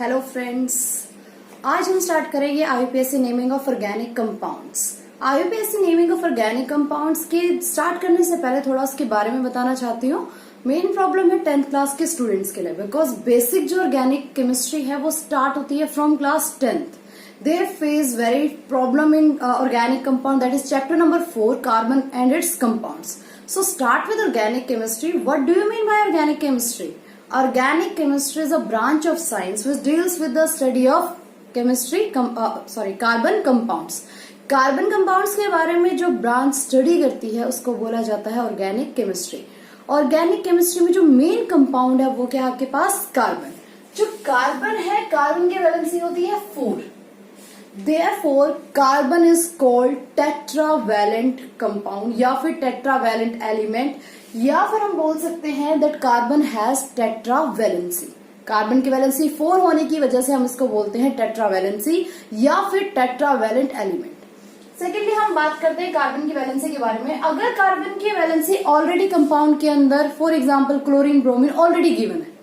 Hello friends, आज हम start करेंगे आईयूपीएससी naming of organic compounds. आईयूपीएससी naming of organic compounds के स्टार्ट करने से पहले थोड़ा उसके बारे में बताना चाहती हूँ। मेन प्रॉब्लम है 10th क्लास के स्टूडेंट्स के लिए, बिकॉज बेसिक जो ऑर्गेनिक केमिस्ट्री है वो स्टार्ट होती है from class 10th। They face very problem in organic compound, that is chapter number 4, carbon and its compounds. So start with organic chemistry. What do you mean by organic chemistry? Organic chemistry is a branch of science which deals with the study of carbon compounds. Carbon compounds के बारे में जो branch study करती है उसको बोला जाता है ऑर्गेनिक केमिस्ट्री। ऑर्गेनिक केमिस्ट्री में जो मेन कंपाउंड है वो क्या है आपके पास? कार्बन। जो कार्बन है, कार्बन की वैलेंसी होती है 4। Therefore, carbon is called tetravalent compound या फिर tetravalent element, या फिर हम बोल सकते हैं that carbon has tetravalency। Carbon की वैलेंसी 4 होने की वजह से हम इसको बोलते हैं टेट्रावैलेंसी या फिर टेट्रावैलेंट एलिमेंट। सेकेंडली हम बात करते हैं कार्बन की वैलेंसी के बारे में। अगर कार्बन की वैलेंसी ऑलरेडी कंपाउंड के अंदर, for example chlorine, bromine already given है,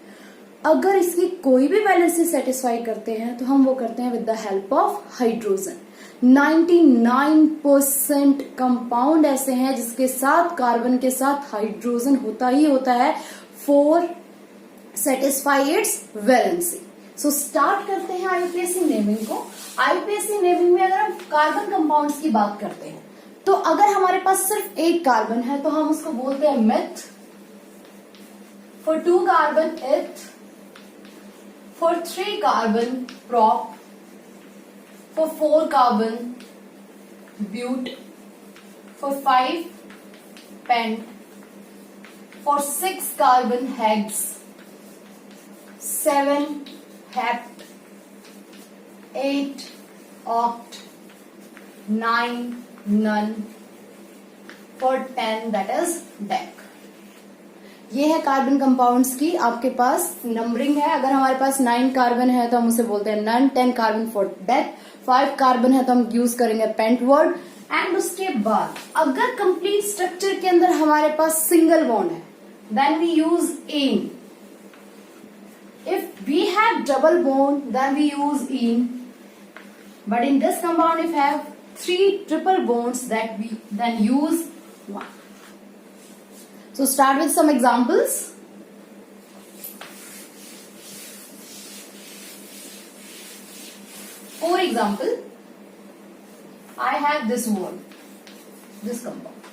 अगर इसकी कोई भी वैलेंसी सेटिस्फाई करते हैं तो हम वो करते हैं with the help of hydrogen. 99% compound ऐसे हैं जिसके साथ कार्बन के साथ हाइड्रोजन होता ही होता है for satisfy it's valency. So start करते हैं आईयूपीएससी नेमिंग को। आईयूपीएससी नेमिंग में अगर हम कार्बन कंपाउंड्स की बात करते हैं तो अगर हमारे पास सिर्फ एक कार्बन है तो हम उसको बोलते हैं मेथ, फॉर 2 कार्बन एथ, for 3 carbon prop, for 4 carbon but, for 5 pent, for 6 carbon hex, 7 hept, 8 oct, 9 none, for 10 that is dec। ये है कार्बन कंपाउंड्स की आपके पास नंबरिंग है। अगर हमारे पास 9 कार्बन है तो हम उसे बोलते हैं non, 10 carbon for death, 5 carbon है तो हम यूज करेंगे पेंट वर्ड। एंड उसके बाद अगर कंप्लीट स्ट्रक्चर के अंदर हमारे पास सिंगल बॉन्ड है then we use in. If we have double bond then we use in, but in this compound if have 3 triple bonds that we then use 1। So start with some examples. For example, I have this word, this compound.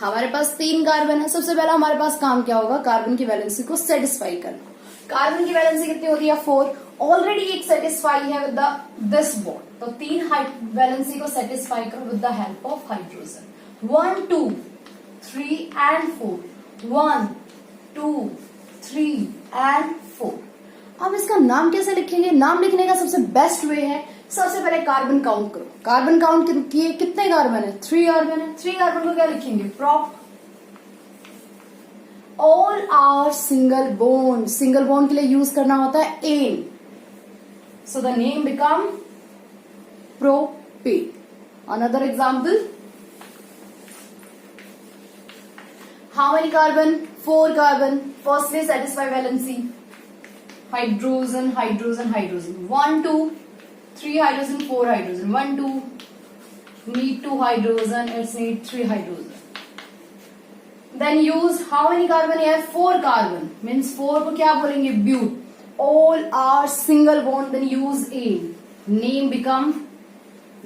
हमारे पास 3 carbon है। सबसे पहला हमारे पास काम क्या होगा? Carbon की valency को सेटिस्फाई करना। कार्बन की वैलेंसी कितनी होती है? 4। ऑलरेडी एक सेटिस्फाई है विद दिस बॉन्ड, तो 3 वैलेंसी को सेटिस्फाई करो with the help of hydrogen. 1 2 3 and 4, 1 2 3 and 4। अब इसका नाम कैसे लिखेंगे? नाम लिखने का सबसे बेस्ट वे है, सबसे पहले कार्बन काउंट करो। कार्बन काउंट किए, कितने कार्बन है? 3 कार्बन है। 3 कार्बन को क्या लिखेंगे? Prop. All are single bond, single bond के लिए यूज करना होता है ane, so the name become propane. Another example, how many carbon? 4 carbon. Firstly satisfy valency, hydrogen, hydrogen, hydrogen, 1 2 3 hydrogen, 4 hydrogen, 1 2 need 2 hydrogen, it's need 3 hydrogen. Then use how many carbon here? 4 carbon, means 4 को क्या बोलेंगे? But. all are single bond, then use a, name become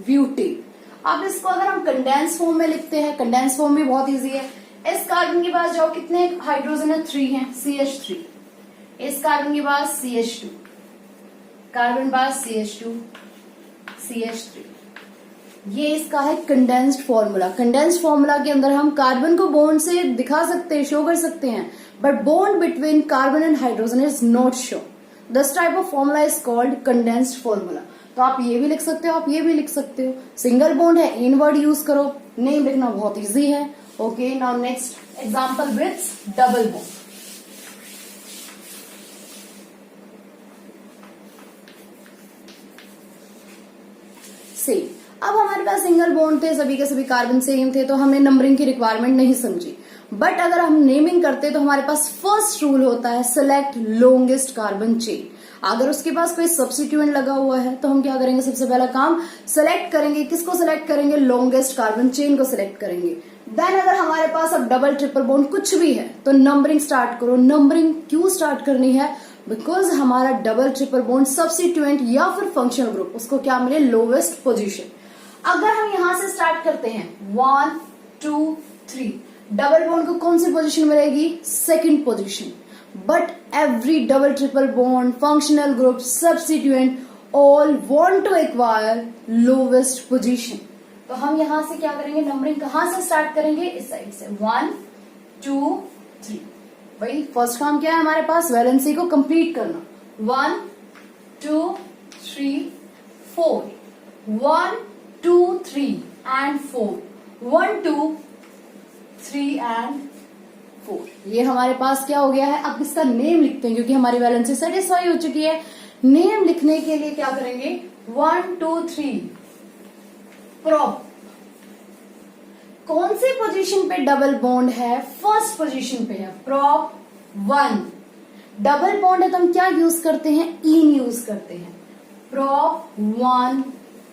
butane. अब इसको अगर हम condense form में लिखते हैं, कंडेंस फॉर्म भी बहुत इजी है। इस कार्बन के पास जाओ, कितने हाइड्रोजन है? 3 है, CH3। इस कार्बन के पास CH2, कार्बन पास CH2 CH3। ये इसका है कंडेंस्ड फॉर्मूला। कंडेंस्ड फॉर्मूला के अंदर हम कार्बन को बॉन्ड से दिखा सकते हैं, शो कर सकते हैं, but bond between carbon and hydrogen is not show. This type of formula is called condensed formula. तो आप ये भी लिख सकते हो, आप ये भी लिख सकते हो। सिंगल बॉन्ड है, इन वर्ड यूज करो। नेम लिखना बहुत इजी है। Okay, now next example with double bond. See, अब हमारे पास सिंगल बॉन्ड थे, सभी के सभी कार्बन सेम थे, तो हमने नंबरिंग की रिक्वायरमेंट नहीं समझी। बट अगर हम नेमिंग करते तो हमारे पास फर्स्ट रूल होता है, सेलेक्ट लॉन्गेस्ट कार्बन चेन। अगर उसके पास कोई सब्स्टिट्यूएंट लगा हुआ है तो हम क्या करेंगे, सबसे पहला काम सेलेक्ट करेंगे, किसको सेलेक्ट करेंगे, लॉन्गेस्ट कार्बन चेन को सिलेक्ट करेंगे। देन अगर हमारे पास अब डबल ट्रिपल बॉन्ड कुछ भी है तो नंबरिंग स्टार्ट करो। नंबरिंग क्यों स्टार्ट करनी है, बिकॉज हमारा डबल ट्रिपल बॉन्ड सब्स्टिट्यूएंट या फिर फंक्शनल ग्रुप उसको क्या मिले, लोवेस्ट पोजीशन। अगर हम यहां से स्टार्ट करते हैं 1 2 3, डबल बॉन्ड को कौन सी पोजीशन मिलेगी, second position. But every double triple bond, functional group, substituent all want to acquire lowest position. तो हम यहां से क्या करेंगे, नंबरिंग कहां से स्टार्ट करेंगे, इस साइड से 1 2 3। भाई फर्स्ट काम क्या है हमारे पास, वैलेंसी को कंप्लीट करना। 1 2 3 4, 1 2 3 and 4, 1 2 3 and 4। ये हमारे पास क्या हो गया है। अब इसका नेम लिखते हैं क्योंकि हमारी वैलेंसी सेटिस्फाई हो चुकी है। नेम लिखने के लिए क्या करेंगे, 1 2 3 प्रॉप। कौन सी पोजीशन पे डबल बॉन्ड है, फर्स्ट पोजीशन पे है, प्रॉप 1। डबल बॉन्ड है तो हम क्या यूज करते हैं, इन यूज करते हैं, प्रॉप 1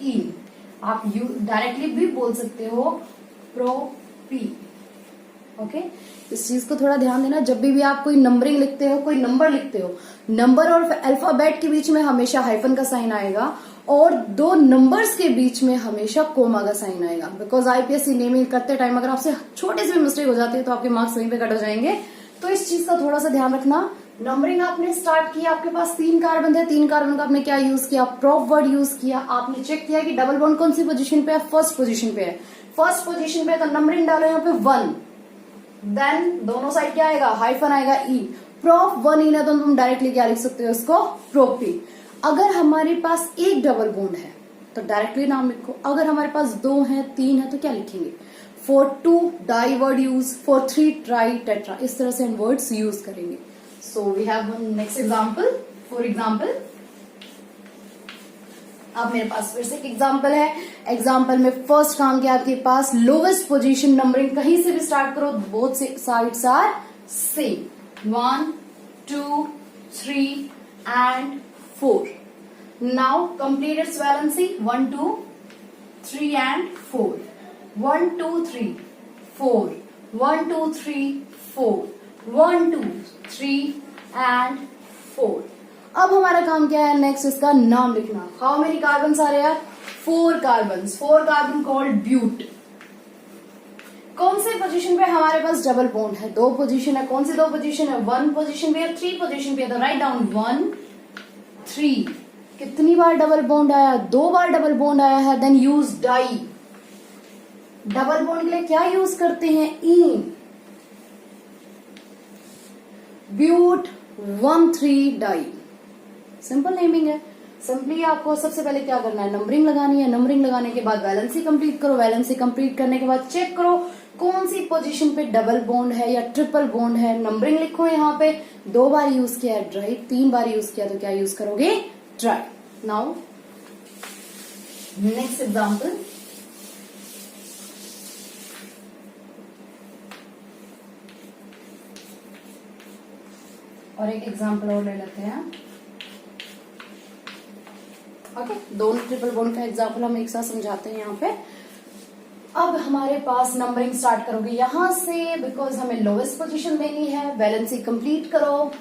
इन। आप डायरेक्टली भी बोल सकते हो प्रोपी। ओके, इस चीज को थोड़ा ध्यान देना। जब भी आप कोई नंबरिंग लिखते हो, कोई नंबर लिखते हो, नंबर और अल्फाबेट के बीच में हमेशा हाइफन का साइन आएगा और दो नंबर्स के बीच में हमेशा कोमा का साइन आएगा। बिकॉज आईपीएससी नेमिंग करते टाइम अगर आपसे छोटे से भी मिस्टेक हो जाती है तो आपके मार्क्स वहीं पे कट हो जाएंगे। तो इस चीज का थोड़ा सा ध्यान रखना। नंबरिंग आपने स्टार्ट किया, आपके पास 3 कार्बन थे, 3 कार्बन का आपने क्या यूज किया, प्रॉप वर्ड यूज किया। आपने चेक किया कि डबल बॉन्ड कौन सी पोजीशन पे है, फर्स्ट पोजीशन पे है। फर्स्ट पोजीशन पे तो नंबरिंग डालो यहाँ पे 1। देन दोनों साइड क्या आएगा, हाइफन आएगा ई। प्रॉप 1 इन है तो तुम डायरेक्टली क्या लिख सकते हो इसको, प्रोपी। अगर हमारे पास एक डबल बॉन्ड है तो डायरेक्टली नाम लिखो। अगर हमारे पास 2 है, 3 है तो क्या लिखेंगे, for 2 di word use, for 3 tri tetra. इस तरह से हम वर्ड्स यूज करेंगे। So we have one next example. For example, अब मेरे पास फिर से एक एग्जाम्पल है। एग्जाम्पल में फर्स्ट काम किया आपके पास लोवेस्ट पोजीशन। नंबरिंग कहीं से भी स्टार्ट करो, both sides are same, 1 2 3 and 4. Now complete its valency, 1 2 3 and 4, 1 2 3 4, 1 2 3 4, 1 2 3 and 4। अब हमारा काम क्या है, नेक्स्ट इसका नाम लिखना। हाउ मेनी कार्बन आ रहे हैं, 4 कार्बन, 4 कार्बन कॉल्ड ब्यूट। कौन से पोजीशन पे हमारे पास डबल बॉन्ड है, 2 पोजीशन है। कौन सी 2 पोजीशन है, 1 पोजीशन पे है, 3 पोजीशन पे है। तो राइट डाउन 1 3। कितनी बार डबल बॉन्ड आया, 2 बार डबल बॉन्ड आया है। Then use di. Double bond के लिए क्या यूज करते हैं, ene. But 1 3 di. Simple naming है। सिंपली आपको सबसे पहले क्या करना है, नंबरिंग लगानी है। नंबरिंग लगाने के बाद वैलेंसी कंप्लीट करो। वैलेंसी कंप्लीट करने के बाद चेक करो कौन सी पोजीशन पे डबल बॉन्ड है या ट्रिपल बॉन्ड है। नंबरिंग लिखो यहाँ पे। 2 बार यूज किया है ड्राई, 3 बार यूज किया तो क्या यूज करोगे, ट्राई। Now next example. और एक एग्जाम्पल और ले लेते हैं। ओके, दोनों ट्रिपल बॉन्ड का एग्जाम्पल हम एक साथ समझाते हैं यहाँ पे। अब हमारे पास नंबरिंग स्टार्ट करोगे यहां से, बिकॉज हमें लोवेस्ट पोजीशन देनी है। वैलेंसी कंप्लीट करो।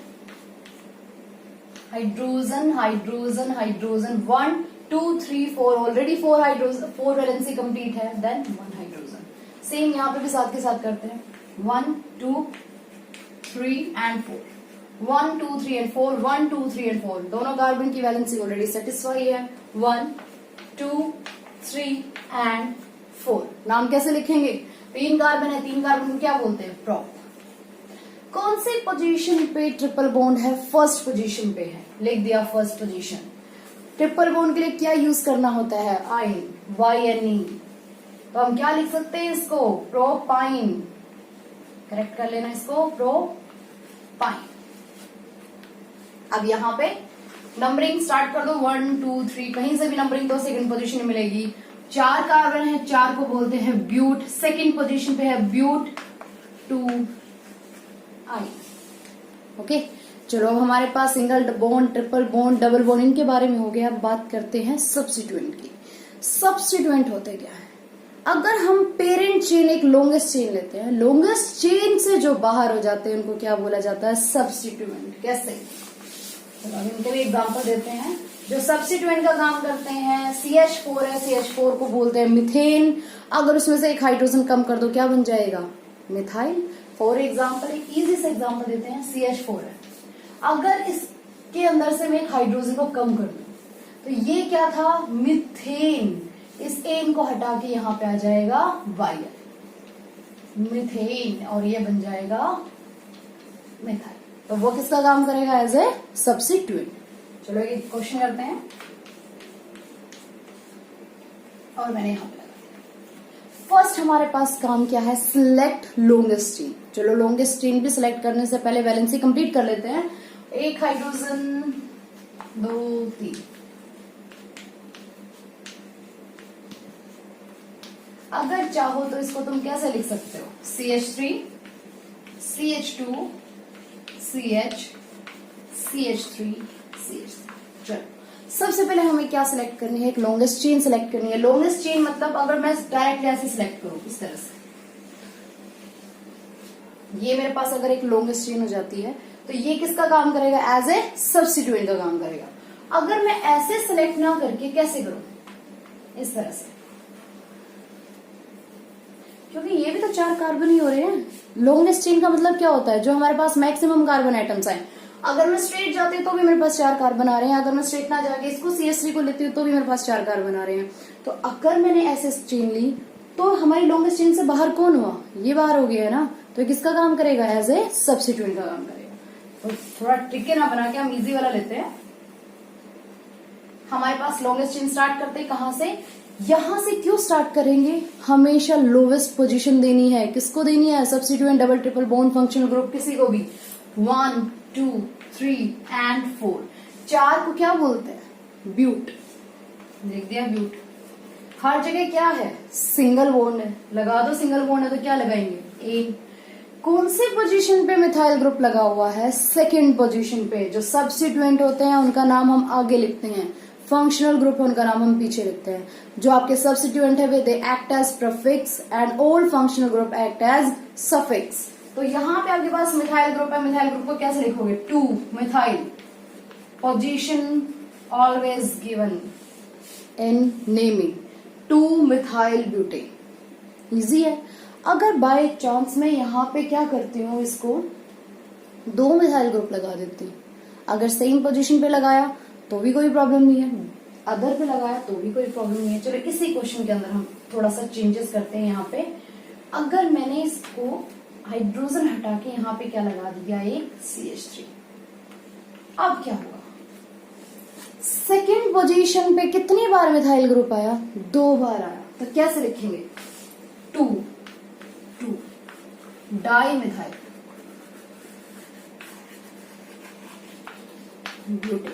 Hydrogen hydrogen hydrogen 1 2 3 4, already 4 hydrogen, 4 valency complete है। Then 1 hydrogen. सेम यहाँ पे भी साथ के साथ करते हैं, 1 2 3 and 4, 1 2 3 and 4, 1 2 3 and 4। दोनों कार्बन की वैलेंसी ऑलरेडी सेटिस्फाई है। 1 2 3 and 4। नाम कैसे लिखेंगे, 3 कार्बन है, 3 कार्बन को क्या बोलते हैं, प्रॉप। कौन सी पोजीशन पे ट्रिपल बॉन्ड है, फर्स्ट पोजीशन पे है, लिख दिया फर्स्ट पोजीशन। ट्रिपल बॉन्ड के लिए क्या यूज करना होता है, आइन, YNE। तो हम क्या लिख सकते हैं इसको, प्रोपाइन। करेक्ट कर लेना इसको, प्रोपाइन। अब यहाँ पे नंबरिंग स्टार्ट कर दो, 1 2 3, कहीं से भी नंबरिंग दो, सेकंड पोजीशन मिलेगी। 4 कार्बन है, 4 को बोलते हैं ब्यूट। सेकंड पोजीशन पे है ब्यूट 2 आई। ओके, चलो अब हमारे पास single bond, triple bond, double bond, इनके बारे में हो गया। अब बात करते हैं सब्स्टिट्यूएंट की। सब्स्टिट्यूएंट होते क्या है? अगर हम पेरेंट चेन एक लॉन्गेस्ट चेन लेते हैं, लॉन्गेस्ट चेन से जो बाहर हो जाते हैं उनको क्या बोला जाता है? सब्स्टिट्यूएंट। कैसे? चलो अब इनके भी एग्जाम्पल देते हैं। जो सब्स्टिट्यूएंट का काम करते हैं, CH4 है, CH4 को बोलते हैं मिथेन। अगर उसमें से एक हाइड्रोजन कम कर दो क्या बन जाएगा? मिथाइल। फॉर एग्जाम्पल एक इजी से एग्जाम्पल देते हैं, CH4 है, अगर इसके अंदर से मैं एक हाइड्रोजन को कम कर दूं तो ये क्या था? मिथेन। इस एन को हटा के यहां पे आ जाएगा वायल, मिथेन, और ये बन जाएगा मिथाइल। तो वो किसका काम करेगा? As a substituent. चलो एक क्वेश्चन करते हैं, और मैंने यहां पे लगा दिया। फर्स्ट हमारे पास काम क्या है? Select longest chain. चलो लॉन्गेस्ट चेन भी सिलेक्ट करने से पहले वैलेंसी कंप्लीट कर लेते हैं। एक हाइड्रोजन, 2, 3। अगर चाहो तो इसको तुम कैसे लिख सकते हो? CH3, CH2, CH, CH3, CH3। चलो सबसे पहले हमें क्या सिलेक्ट करनी है? एक लॉन्गेस्ट चेन सिलेक्ट करनी है। लॉन्गेस्ट चेन मतलब अगर मैं डायरेक्टली ऐसे सिलेक्ट करूं इस तरह से, ये मेरे पास अगर एक लॉन्गेस्ट चेन हो जाती है तो ये किसका काम करेगा? एज ए सब्स्टिट्यूएंट का काम करेगा। अगर मैं ऐसे सिलेक्ट ना करके कैसे करूं? इस तरह से, क्योंकि ये भी तो 4 कार्बन ही हो रहे हैं। लॉन्गेस्ट चेन का मतलब क्या होता है? जो हमारे पास मैक्सिमम कार्बन एटम्स हैं। अगर मैं स्ट्रेट जाती हूँ तो भी मेरे पास 4 कार्बन आ रहे हैं, अगर मैं स्ट्रेट ना जाके इसको CH3 को लेती हूँ तो भी मेरे पास 4 कार्बन आ रहे हैं। तो अगर मैंने ऐसे चेन ली तो हमारी लॉन्गेस्ट चेन से बाहर कौन हुआ? ये बाहर हो गया है ना। तो किसका काम करेगा? एज ए सब्स्टिट्यूएंट का काम करेगा। तो थोड़ा ट्रिकी ना बना के हम इजी वाला लेते हैं। हमारे पास लॉन्गेस्ट चेन स्टार्ट करते हैं कहां से? यहां से। क्यों स्टार्ट करेंगे? हमेशा लोवेस्ट पोजीशन देनी है। किसको देनी है? Substituent, double, triple bond, functional group, किसी को भी। 1, 2, 3 एंड 4। 4 को क्या बोलते हैं? ब्यूट। देख दिया ब्यूट। हर जगह क्या है? सिंगल बॉन्ड है। लगा दो सिंगल बॉन्ड है तो क्या लगाएंगे? एन। कौन सी पोजीशन पे मिथाइल ग्रुप लगा हुआ है? सेकेंड पोजीशन पे। जो सब्स्टिट्यूएंट होते हैं उनका नाम हम आगे लिखते हैं, फंक्शनल ग्रुप है उनका नाम हम पीछे लिखते हैं। जो आपके सब्स्टिट्यूएंट है वे they act as prefix and all functional group act as suffix. तो यहाँ पे आपके पास मिथाइल ग्रुप है, मिथाइल ग्रुप को कैसे लिखोगे? 2 methyl, position always given in naming, 2 methyl butane. Easy है। अगर बाय चांस मैं यहाँ पे क्या करती हूँ, इसको 2 मिथाइल ग्रुप लगा देती हूँ, अगर सेम पोजीशन पे लगाया तो भी कोई प्रॉब्लम नहीं है, अदर पे लगाया तो भी कोई प्रॉब्लम नहीं है। चलो इसी क्वेश्चन के अंदर हम थोड़ा सा चेंजेस करते हैं। यहाँ पे अगर मैंने इसको हाइड्रोजन हटा के यहाँ पे क्या लगा दिया? एक CH3। अब क्या हुआ? सेकेंड पोजीशन पे कितनी बार मिथाइल ग्रुप आया? 2 बार आया। तो कैसे लिखेंगे? 2 डाई मिथाइल ब्यूटेन।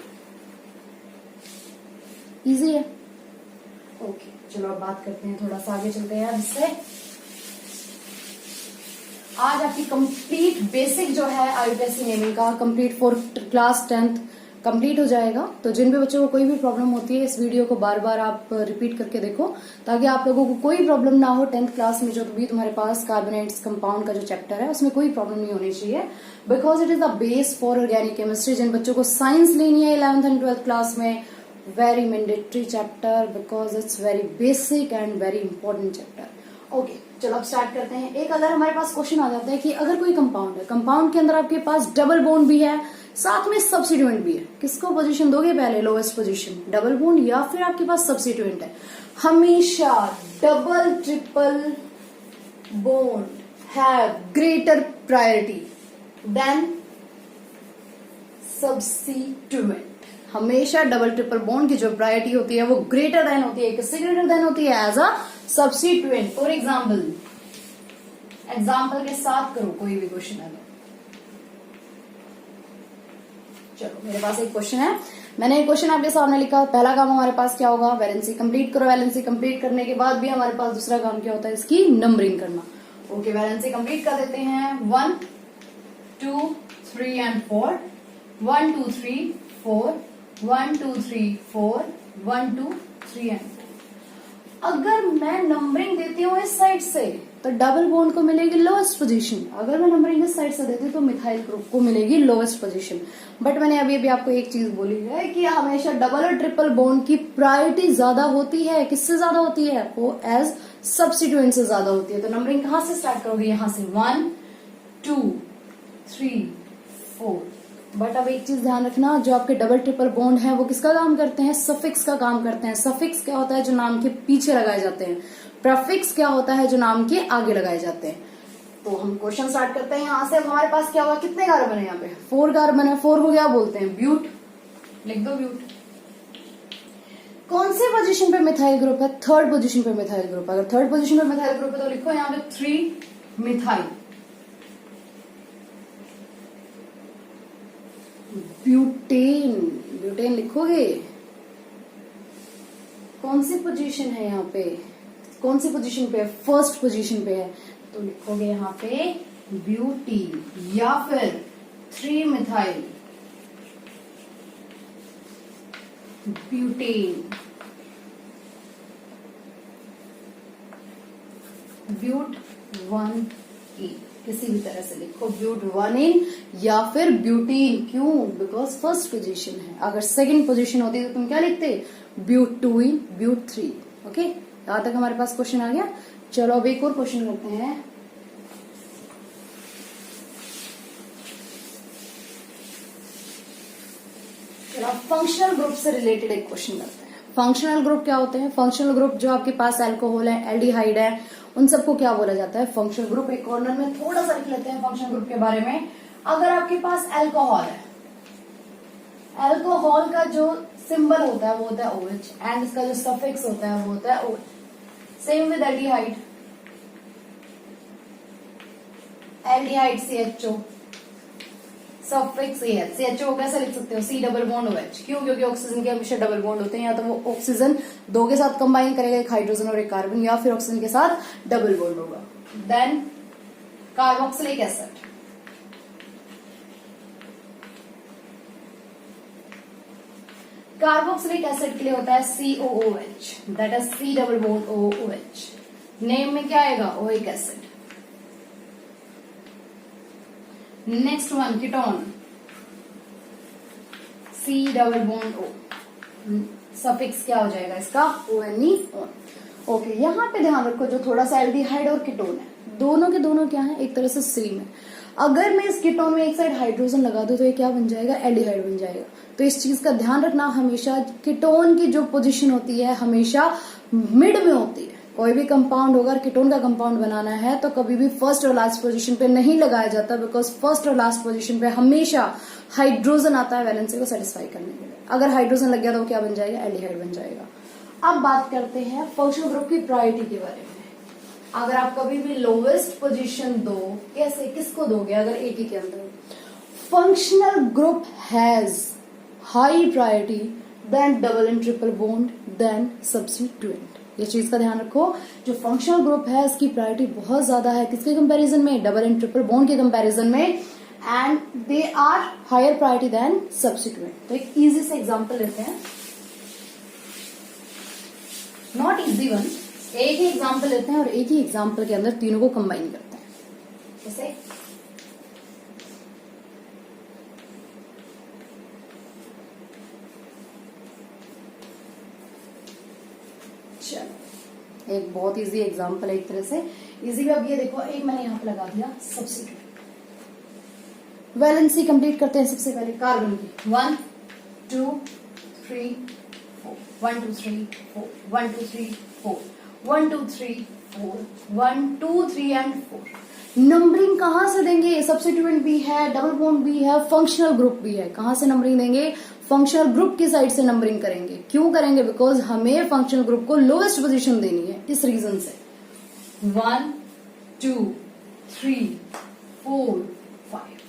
इजी है। ओके चलो अब बात करते हैं, थोड़ा सा आगे चलते हैं। इससे आज आपकी कंप्लीट बेसिक जो है IUPAC नेमिंग का complete for class 10th complete हो जाएगा। तो जिन भी बच्चों को कोई भी प्रॉब्लम होती है इस वीडियो को बार बार आप रिपीट करके देखो, ताकि आप लोगों को कोई प्रॉब्लम ना हो। 10th क्लास में जो भी तुम्हारे पास कार्बोनेट्स कंपाउंड का जो चैप्टर है उसमें कोई प्रॉब्लम नहीं होनी चाहिए, because it is the base for organic chemistry. जिन बच्चों को साइंस लेनी है 11th एंड 12th क्लास में, very mandatory chapter, because it's very basic and very important chapter. Okay चलो अब स्टार्ट करते हैं। एक अगर हमारे पास क्वेश्चन आ जाता है कि अगर कोई कंपाउंड है, कंपाउंड के अंदर आपके पास डबल बॉन्ड भी है, साथ में सब्स्टिट्यूएंट भी है, किसको पोजीशन दोगे पहले? लोवेस्ट पोजीशन, डबल बॉन्ड या फिर आपके पास सब्स्टिट्यूएंट है। हमेशा double triple bond have greater priority than substituent. हमेशा डबल ट्रिपल बॉन्ड की जो प्रायोरिटी होती है वो ग्रेटर देन होती है। किससे ग्रेटर देन होती है? As a substituent. For example के साथ करो कोई भी क्वेश्चन है। चलो मेरे पास एक क्वेश्चन है, मैंने एक क्वेश्चन आपके सामने लिखा। पहला काम हमारे पास क्या होगा? वैलेंसी कंप्लीट करो। वैलेंसी कंप्लीट करने के बाद भी हमारे पास दूसरा काम क्या होता है? इसकी नंबरिंग करना। ओके वैलेंसी कंप्लीट कर देते हैं। 1 2 3 एंड 4। 1 2 3 4, 1 2 3 4, 1 2 3 एंड 4। अगर मैं नंबरिंग देती हूँ इस साइड से तो डबल बॉन्ड को मिलेगी लोएस्ट पोजीशन, अगर मैं नंबरिंग इस साइड से देती हूँ तो मिथाइल ग्रुप को मिलेगी लोएस्ट पोजीशन। बट मैंने अभी अभी आपको एक चीज बोली है कि हमेशा डबल और ट्रिपल बॉन्ड की प्रायोरिटी ज्यादा होती है। किससे ज्यादा होती है? वो एज सब्स्टिट्यूएंट से ज्यादा होती है। तो नंबरिंग कहां से स्टार्ट करोगे? यहां से 1 2 3 4। बट अब एक चीज ध्यान रखना, जो आपके डबल ट्रिपल बॉन्ड है वो किसका काम करते हैं? सफिक्स का काम करते हैं। सफिक्स क्या होता है? जो नाम के पीछे लगाए जाते हैं। प्रीफिक्स क्या होता है? जो नाम के आगे लगाए जाते हैं। तो हम क्वेश्चन स्टार्ट करते हैं यहां से। अब हमारे पास क्या होगा? कितने कार्बन है यहाँ पे? 4 कार्बन है। 4 को क्या बोलते हैं? ब्यूट। लिख दो ब्यूट। कौन से पोजीशन पे मिथाइल ग्रुप है? थर्ड पोजीशन पे मिथाइल ग्रुप। अगर थर्ड पोजीशन पे मिथाइल ग्रुप है तो लिखो यहाँ पे 3 मिथाइल। ब्यूटेन। ब्यूटेन लिखोगे। कौन सी पोजीशन है यहाँ पे? कौन सी पोजीशन पे है? फर्स्ट पोजीशन पे है, तो लिखोगे यहाँ पे ब्यूटीन या फिर 3 मिथाइल ब्यूटेन। ब्यूट 1 किसी भी तरह से लिखो, ब्यूट 1 या फिर ब्यूटीन। क्यों? बिकॉज फर्स्ट पोजीशन है। अगर सेकंड पोजीशन होती तो तुम क्या लिखते? ब्यूट 2 ब्यूट 3। ओके, यहां तक हमारे पास क्वेश्चन आ गया। चलो अब एक और क्वेश्चन करते हैं। फंक्शनल ग्रुप से रिलेटेड एक क्वेश्चन करते हैं। फंक्शनल ग्रुप क्या होते हैं? फंक्शनल ग्रुप जो आपके पास अल्कोहल है, एल्डिहाइड है, उन सबको क्या बोला जाता है? Functional group. एक कॉर्नर में थोड़ा सा लिख लेते हैं फंक्शनल ग्रुप के बारे में। अगर आपके पास अल्कोहल है, अल्कोहल का जो सिंबल होता है वो होता है OH एंड इसका जो सफिक्स होता है वो होता है OH। Same with aldehyde. Aldehyde CHO, suffix AL। CHO कैसे लिख सकते हो? C double bond OH। क्यों? क्योंकि ऑक्सीजन के हमेशा डबल बॉन्ड होते हैं। या तो वो ऑक्सीजन 2 के साथ कंबाइन करेगा, एक हाइड्रोजन और एक कार्बन, या फिर ऑक्सीजन के साथ डबल बॉन्ड होगा। Then carboxylic acid. Carboxylic acid के लिए होता है COOH, that is C double bond OOH। Name में क्या आएगा? Oic acid. Next one ketone, C double bond O। Suffix क्या हो जाएगा इसका? ONE ON। ओके, यहाँ पे ध्यान रखो, जो थोड़ा सा एल्डिहाइड और कीटोन है, दोनों के दोनों क्या है? एक तरह से सेम है। अगर मैं इस कीटोन में एक साइड हाइड्रोजन लगा दूं तो ये क्या बन जाएगा? एल्डिहाइड बन जाएगा। तो इस चीज का ध्यान रखना, हमेशा कीटोन की जो पोजीशन होती है हमेशा मिड में होती है। कोई भी कंपाउंड होगा, कीटोन का कंपाउंड बनाना है तो कभी भी फर्स्ट और लास्ट पोजीशन पे नहीं लगाया जाता, बिकॉज फर्स्ट और लास्ट पोजीशन पे हमेशा हाइड्रोजन आता है वैलेंसी को सेटिस्फाई करने के लिए। अगर हाइड्रोजन लग गया तो क्या बन जाएगा? एल्डिहाइड बन जाएगा। अब बात करते हैं फंक्शनल ग्रुप की प्रायोरिटी के बारे में। अगर आप कभी भी लोवेस्ट पोजीशन दो, कैसे, किसको दोगे? अगर एक ही के अंदर functional group has high priority than double and triple bond than substituent. ये चीज का ध्यान रखो, जो फंक्शनल ग्रुप है इसकी प्रायोरिटी बहुत ज्यादा है। किसके कंपैरिजन में? डबल एंड ट्रिपल बॉन्ड के कंपैरिजन में, and they are higher priority than substituent. तो एक इजी से एग्जांपल लेते हैं, नॉट इजी वन, एक ही एग्जांपल लेते हैं और एक ही एग्जांपल के अंदर तीनों को कंबाइन करते हैं। जैसे चलो, एक बहुत इजी एग्जांपल है एक तरह से। इजी भी अब ये देखो, एक मैंने यहां पे लगा दिया सब्स्टिट्यूएंट। वैलेंसी कंप्लीट करते हैं सबसे पहले कार्बन की। 1 2 3 4, 1 2 3 4, 1 2 3 4, 1 2 3 4, 1 2 3 एंड 4। नंबरिंग कहां से देंगे? सब्स्टिट्यूएंट भी है, डबल बॉन्ड भी है, फंक्शनल ग्रुप भी है। कहां से नंबरिंग देंगे? फंक्शनल ग्रुप की साइड से नंबरिंग करेंगे। क्यों करेंगे? बिकॉज हमें फंक्शनल ग्रुप को लोएस्ट पोजीशन देनी है, इस रीजन से। 1 2 3 4 5।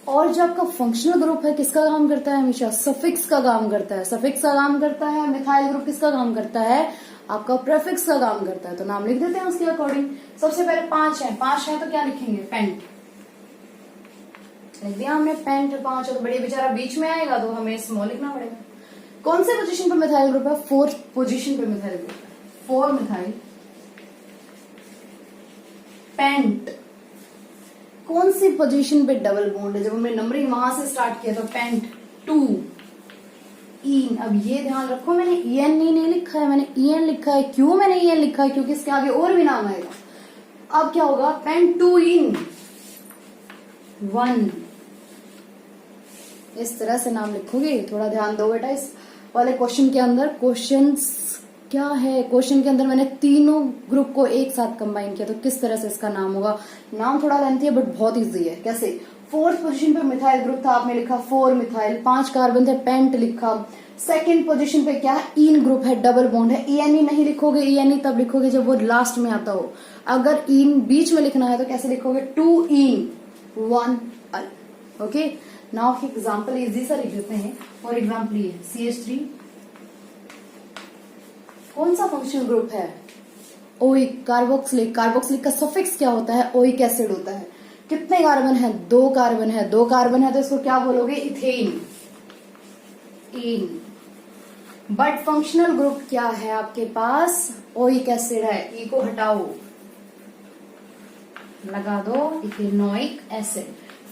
और जो आपका फंक्शनल ग्रुप है किसका काम करता है? हमेशा सफिक्स का काम करता है। सफिक्स का काम करता है। मिथाइल ग्रुप किसका काम करता है? आपका प्रीफिक्स का काम करता है। तो नाम लिख देते हैं उसके अकॉर्डिंग। सबसे पहले 5 है, 5 है तो क्या लिखेंगे? पेंट। लिख दिया हमने पेंट 5 और बड़ी बेचारा बीच में आएगा तो हमें स्मॉल लिखना पड़ेगा। कौन से पोजीशन पे मिथाइल ग्रुप है? 4th पोजीशन पे मिथाइल ग्रुप है। 4 मिथाइल पेंट। कौन सी पोजीशन पे डबल बॉन्ड है? जब हमने नंबरिंग वहां से स्टार्ट किया तो पेंट 2 ईन। अब ये ध्यान रखो मैंने ईएन नहीं लिखा है, मैंने ईएन लिखा है। क्यों मैंने ईएन लिखा है? क्योंकि इसके आगे और भी नाम आएगा। अब क्या होगा? पेंट 2 इन 1। इस तरह से नाम लिखोगे। थोड़ा ध्यान दो बेटा इस वाले क्वेश्चन के अंदर। क्वेश्चंस क्या है? क्वेश्चन के अंदर मैंने तीनों ग्रुप को एक साथ कंबाइन किया तो किस तरह से इसका नाम होगा। नाम थोड़ा लेंथी है बट बहुत इजी है। कैसे? 4th पोजीशन पे मिथाइल ग्रुप था, आपने लिखा 4 मिथाइल, 5 कार्बन थे, पेंट लिखा। 2nd पोजीशन पे क्या है? ईन ग्रुप है, डबल बॉन्ड है। ईएनई नहीं लिखोगे, ईएनई तब लिखोगे जब वो लास्ट में आता हो। अगर ईन बीच में लिखना है तो कैसे लिखोगे? 2 ईन 1 अल। ओके, नाउ एग्जाम्पल इजी सा लिख देते हैं। फॉर एग्जाम्पल ये CH3 कौन सा फंक्शनल ग्रुप है? Oic, carboxylic. कार्बोक्सिलिक का सफिक्स क्या होता है? ओइक एसिड होता है। कितने कार्बन है? 2 कार्बन है। 2 कार्बन है तो इसको क्या बोलोगे? Ethane, in. But functional group क्या है आपके पास? ओइक एसिड है। ई को हटाओ, लगा दो इथेनोइक एसिड।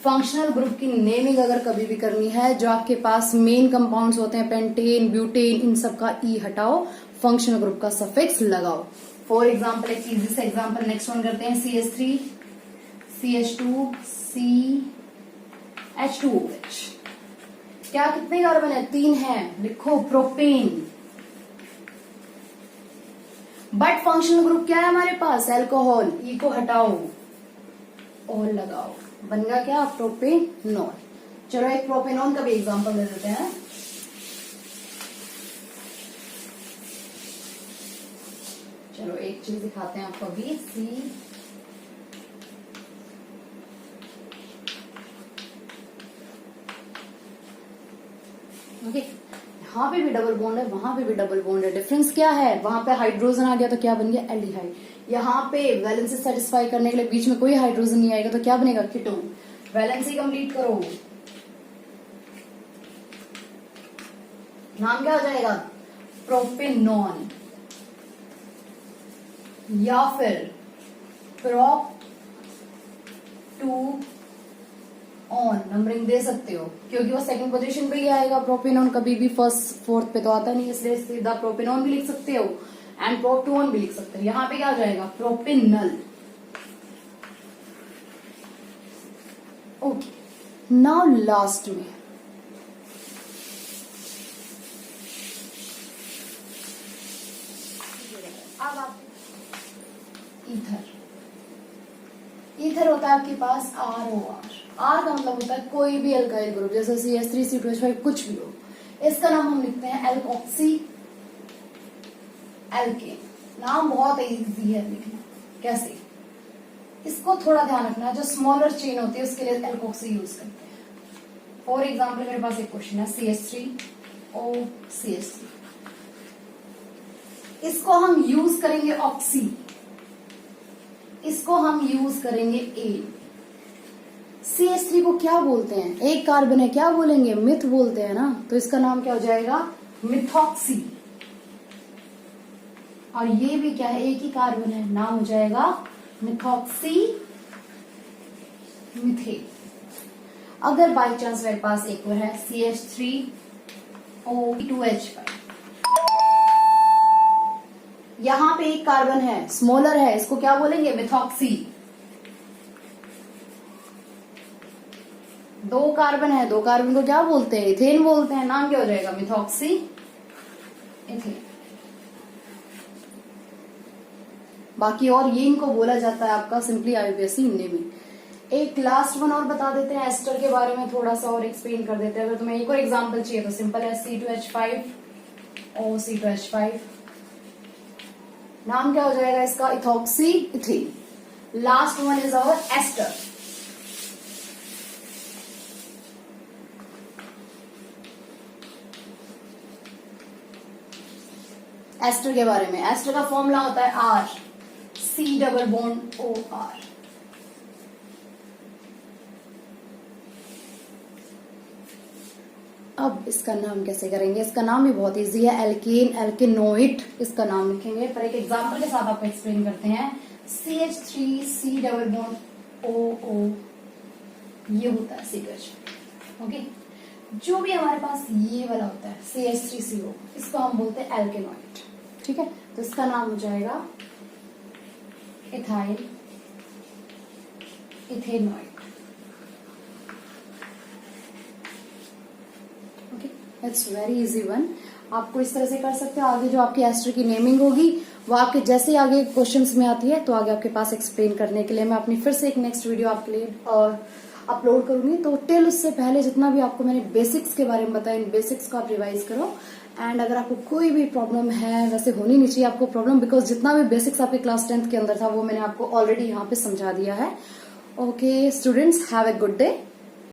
फंक्शनल ग्रुप की नेमिंग अगर कभी भी करनी है, जो आपके पास मेन कंपाउंड्स होते हैं पेंटेन, ब्यूटेन, इन सब का ई हटाओ, फंक्शनल ग्रुप का सफिक्स लगाओ। फॉर एग्जाम्पल एक इजी सा एग्जाम्पल नेक्स्ट वन करते हैं। CH3 CH2 CH2OH। क्या कितने कार्बन है? 3 है। लिखो प्रोपेन। बट फंक्शनल ग्रुप क्या है हमारे पास? अल्कोहल। ई को हटाओ, ऑल लगाओ, बन गया क्या? प्रोपेनॉल। चलो एक प्रोपेनॉल का भी एग्जांपल दे देते हैं। चलो एक चीज दिखाते हैं आपको अभी। ओके, यहाँ पे भी डबल बॉन्ड है, वहां पे भी डबल बॉन्ड है। डिफरेंस क्या है? वहां पे हाइड्रोजन आ गया तो क्या बन गया? एल्डिहाइड। यहाँ पे वैलेंसी सेटिस्फाई करने के लिए बीच में कोई हाइड्रोजन नहीं आएगा तो क्या बनेगा? कीटोन। वैलेंसी कंप्लीट करो, नाम क्या हो जाएगा? प्रोपेनॉन या फिर प्रोप 2 ऑन। नंबरिंग दे सकते हो क्योंकि वो 2nd पोजीशन पे ही आएगा। प्रोपेनॉन कभी भी 1st 4th पे तो आता नहीं, इसलिए सीधा प्रोपेनॉन भी लिख सकते हो एंड प्रोप 2 ऑन भी लिख सकते हो। यहाँ पे क्या हो जाएगा? प्रोपेनल। ओके, नाउ लास्ट में अब आप ईथर। ईथर होता है आपके पास ROR। आर का मतलब होता है कोई भी अल्काइल ग्रुप, जैसे CH3 C2H5 कुछ भी हो। इसका नाम हम लिखते हैं एल्कोक्सी एल्केन। नाम बहुत इजी है लिखना। कैसे? इसको थोड़ा ध्यान रखना, जो स्मॉलर चेन होती है उसके लिए एल्कोक्सी यूज करते हैं। फॉर एग्जाम्पल मेरे पास एक क्वेश्चन है CH3OCH3। इसको हम यूज करेंगे ऑक्सी, इसको हम यूज करेंगे ए। CH3 को क्या बोलते हैं? एक कार्बन है, क्या बोलेंगे? मिथ बोलते हैं ना, तो इसका नाम क्या हो जाएगा? मिथॉक्सी। और ये भी क्या है? एक ही कार्बन है, नाम हो जाएगा मिथॉक्सी मिथेन। अगर बाई चांस मेरे पास एक और है CH3O2H5, यहां पे एक कार्बन है, स्मॉलर है, इसको क्या बोलेंगे? मिथॉक्सी। 2 कार्बन है, 2 कार्बन को क्या बोलते हैं? इथेन बोलते हैं। नाम क्या हो जाएगा? Methoxy ethane. बाकी और ये इनको बोला जाता है आपका सिंपली IUPAC हिंदी में। एक लास्ट वन और बता देते हैं, एस्टर के बारे में थोड़ा सा और एक्सप्लेन कर देते हैं। अगर तुम्हें एक और एग्जांपल चाहिए तो सिंपल है C2H5O C2H5। नाम क्या हो जाएगा इसका? Ethoxy ethane. Last one is our ester. Ester के बारे में, एस्टर का फॉर्मूला होता है R C double bond OR। अब इसका नाम कैसे करेंगे? इसका नाम भी बहुत इजी है, एल्केन, एल्केनोइड इसका नाम लिखेंगे। पर एक एग्जांपल के साथ आपको एक्सप्लेन करते हैं। CH3C डबल बॉन्ड OO, ये होता है CH। ओके, जो भी हमारे पास ये वाला होता है CH3CO, इसको हम बोलते हैं एल्केनोइड। ठीक है, तो इसका नाम हो जाएगा ethyl ethanoid. Okay, it's very easy one. आपको इस तरह से कर सकते हो। आगे जो आपकी एस्टर की नेमिंग होगी वो आपके जैसे ही आगे क्वेश्चंस में आती है तो आगे आपके पास एक्सप्लेन करने के लिए मैं अपनी फिर से एक नेक्स्ट वीडियो आपके लिए अपलोड करूंगी। तो टिल उससे पहले जितना भी आपको मैंने बेसिक्स के बारे में बताया, इन बेसिक्स को आप रिवाइज करो। एंड अगर आपको कोई भी प्रॉब्लम है, वैसे होनी नहीं चाहिए आपको प्रॉब्लम, बिकॉज जितना भी बेसिक्स आपके क्लास 10th के अंदर था वो मैंने आपको ऑलरेडी यहाँ पे समझा दिया है। Okay students, have a good day.